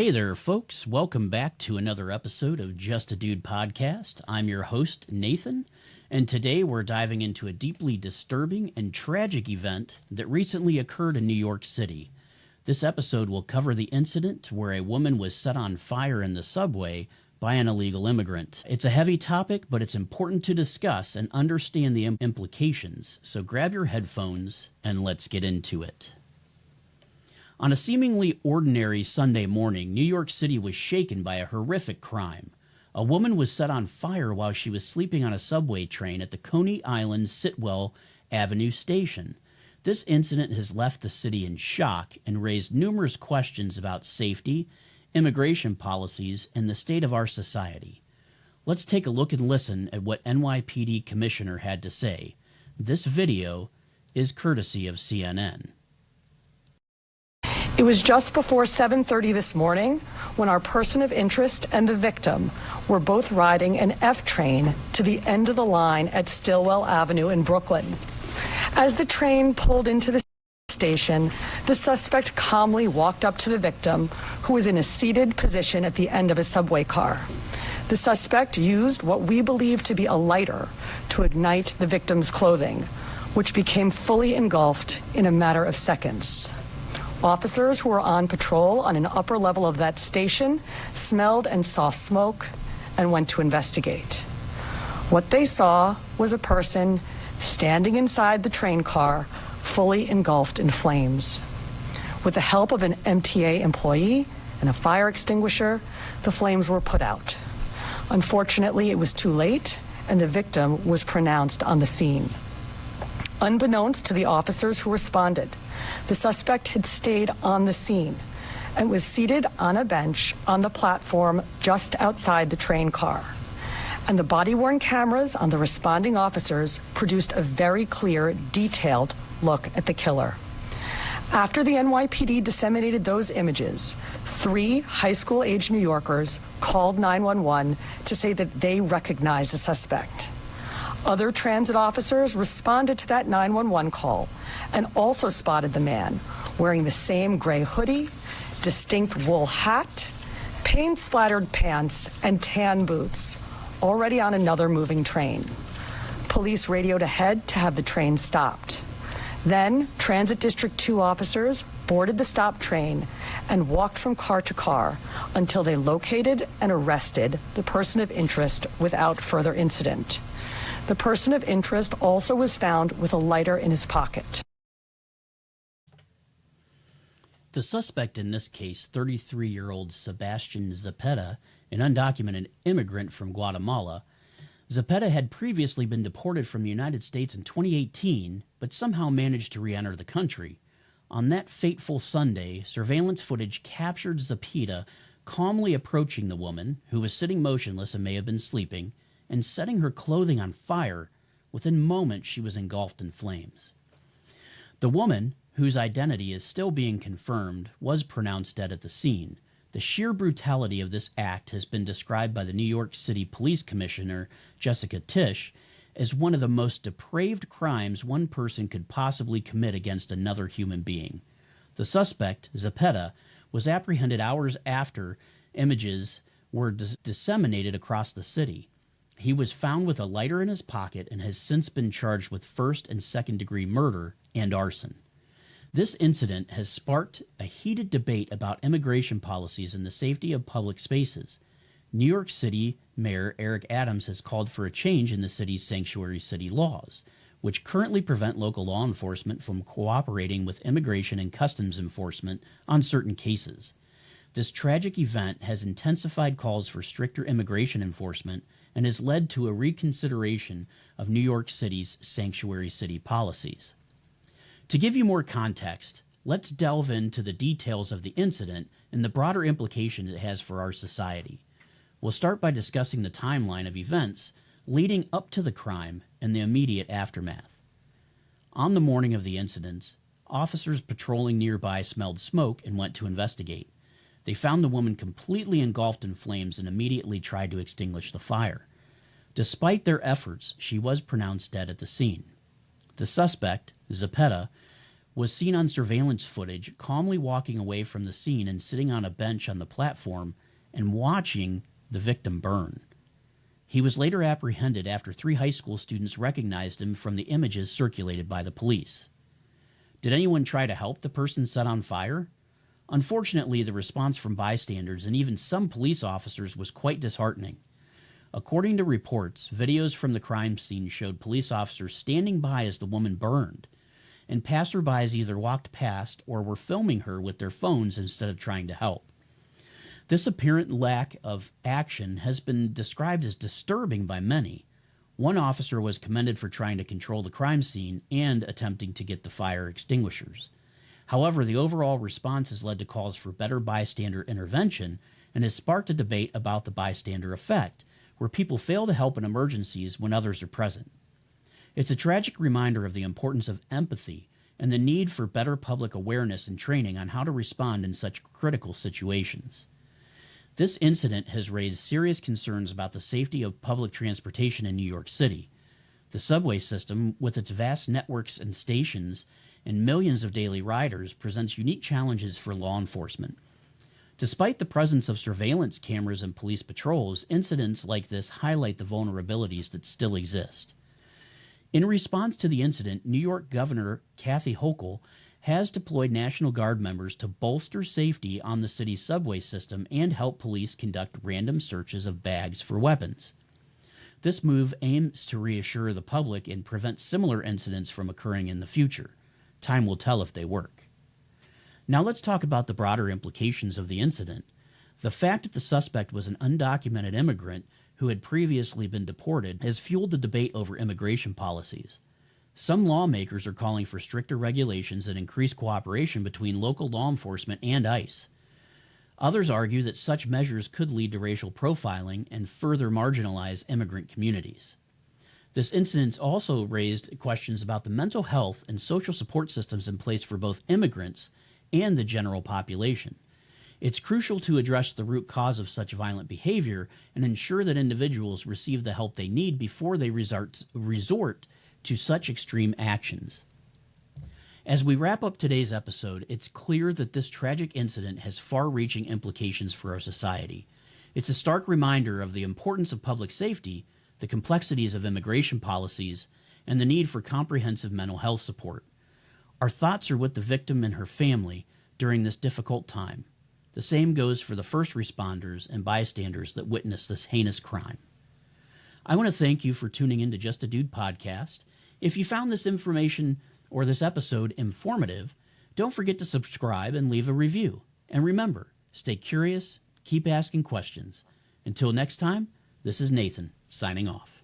Hey there, folks. Welcome back to another episode of Just a Dude podcast. I'm your host, Nathan, and today we're diving into a deeply disturbing and tragic event that recently occurred in New York City. This episode will cover the incident where a woman was set on fire in the subway by an illegal immigrant. It's a heavy topic, but it's important to discuss and understand the implications, so grab your headphones and let's get into it. On a seemingly ordinary Sunday morning, New York City was shaken by a horrific crime. A woman was set on fire while she was sleeping on a subway train at the Coney Island Sitwell Avenue station. This incident has left the city in shock and raised numerous questions about safety, immigration policies, and the state of our society. Let's take a look and listen at what NYPD Commissioner had to say. This video is courtesy of CNN. It was just before 7:30 this morning when our person of interest and the victim were both riding an F train to the end of the line at Stilwell Avenue in Brooklyn. As the train pulled into the station, the suspect calmly walked up to the victim, who was in a seated position at the end of a subway car. The suspect used what we believe to be a lighter to ignite the victim's clothing, which became fully engulfed in a matter of seconds. Officers who were on patrol on an upper level of that station smelled and saw smoke and went to investigate. What they saw was a person standing inside the train car, fully engulfed in flames. With the help of an MTA employee and a fire extinguisher, the flames were put out. Unfortunately, it was too late, and the victim was pronounced on the scene. Unbeknownst to the officers who responded, the suspect had stayed on the scene and was seated on a bench on the platform just outside the train car. And the body-worn cameras on the responding officers produced a very clear, detailed look at the killer. After the NYPD disseminated those images, 3 high school-aged New Yorkers called 911 to say that they recognized the suspect. Other transit officers responded to that 911 call and also spotted the man wearing the same gray hoodie, distinct wool hat, paint-splattered pants, and tan boots, already on another moving train. Police radioed ahead to have the train stopped. Then, Transit District 2 officers boarded the stopped train and walked from car to car until they located and arrested the person of interest without further incident. The person of interest also was found with a lighter in his pocket. The suspect in this case, 33-year-old Sebastian Zepeda, an undocumented immigrant from Guatemala. Zepeda had previously been deported from the United States in 2018, but somehow managed to re-enter the country. On that fateful Sunday, surveillance footage captured Zepeda calmly approaching the woman, who was sitting motionless and may have been sleeping, and setting her clothing on fire. Within moments, she was engulfed in flames. The woman, whose identity is still being confirmed, was pronounced dead at the scene. The sheer brutality of this act has been described by the New York City Police Commissioner, Jessica Tisch, as one of the most depraved crimes one person could possibly commit against another human being. The suspect, Zepeda, was apprehended hours after images were disseminated across the city. He was found with a lighter in his pocket and has since been charged with first and second-degree murder and arson. This incident has sparked a heated debate about immigration policies and the safety of public spaces. New York City Mayor Eric Adams has called for a change in the city's sanctuary city laws, which currently prevent local law enforcement from cooperating with immigration and customs enforcement on certain cases. This tragic event has intensified calls for stricter immigration enforcement and has led to a reconsideration of New York City's sanctuary city policies. To give you more context, let's delve into the details of the incident and the broader implications it has for our society. We'll start by discussing the timeline of events leading up to the crime and the immediate aftermath. On the morning of the incidents, officers patrolling nearby smelled smoke and went to investigate. They found the woman completely engulfed in flames and immediately tried to extinguish the fire. Despite their efforts, she was pronounced dead at the scene. The suspect, Zepeda, was seen on surveillance footage calmly walking away from the scene and sitting on a bench on the platform and watching the victim burn. He was later apprehended after 3 high school students recognized him from the images circulated by the police. Did anyone try to help the person set on fire? Unfortunately, the response from bystanders and even some police officers was quite disheartening. According to reports, videos from the crime scene showed police officers standing by as the woman burned, and passerbys either walked past or were filming her with their phones instead of trying to help. This apparent lack of action has been described as disturbing by many. One officer was commended for trying to control the crime scene and attempting to get the fire extinguishers. However, the overall response has led to calls for better bystander intervention and has sparked a debate about the bystander effect, where people fail to help in emergencies when others are present. It's a tragic reminder of the importance of empathy and the need for better public awareness and training on how to respond in such critical situations. This incident has raised serious concerns about the safety of public transportation in New York City. The subway system, with its vast networks and stations and millions of daily riders, presents unique challenges for law enforcement. Despite the presence of surveillance cameras and police patrols, incidents like this highlight the vulnerabilities that still exist. In response to the incident, New York Governor Kathy Hochul has deployed National Guard members to bolster safety on the city's subway system and help police conduct random searches of bags for weapons. This move aims to reassure the public and prevent similar incidents from occurring in the future. Time will tell if they work. Now let's talk about the broader implications of the incident. The fact that the suspect was an undocumented immigrant who had previously been deported has fueled the debate over immigration policies. Some lawmakers are calling for stricter regulations and increased cooperation between local law enforcement and ICE. Others argue that such measures could lead to racial profiling and further marginalize immigrant communities. This incident also raised questions about the mental health and social support systems in place for both immigrants and the general population. It's crucial to address the root cause of such violent behavior and ensure that individuals receive the help they need before they resort to such extreme actions. As we wrap up today's episode, it's clear that this tragic incident has far-reaching implications for our society. It's a stark reminder of the importance of public safety, the complexities of immigration policies, and the need for comprehensive mental health support. Our thoughts are with the victim and her family during this difficult time. The same goes for the first responders and bystanders that witnessed this heinous crime. I want to thank you for tuning in to Just a Dude podcast. If you found this information or this episode informative, don't forget to subscribe and leave a review. And remember, stay curious, keep asking questions. Until next time, this is Nathan, signing off.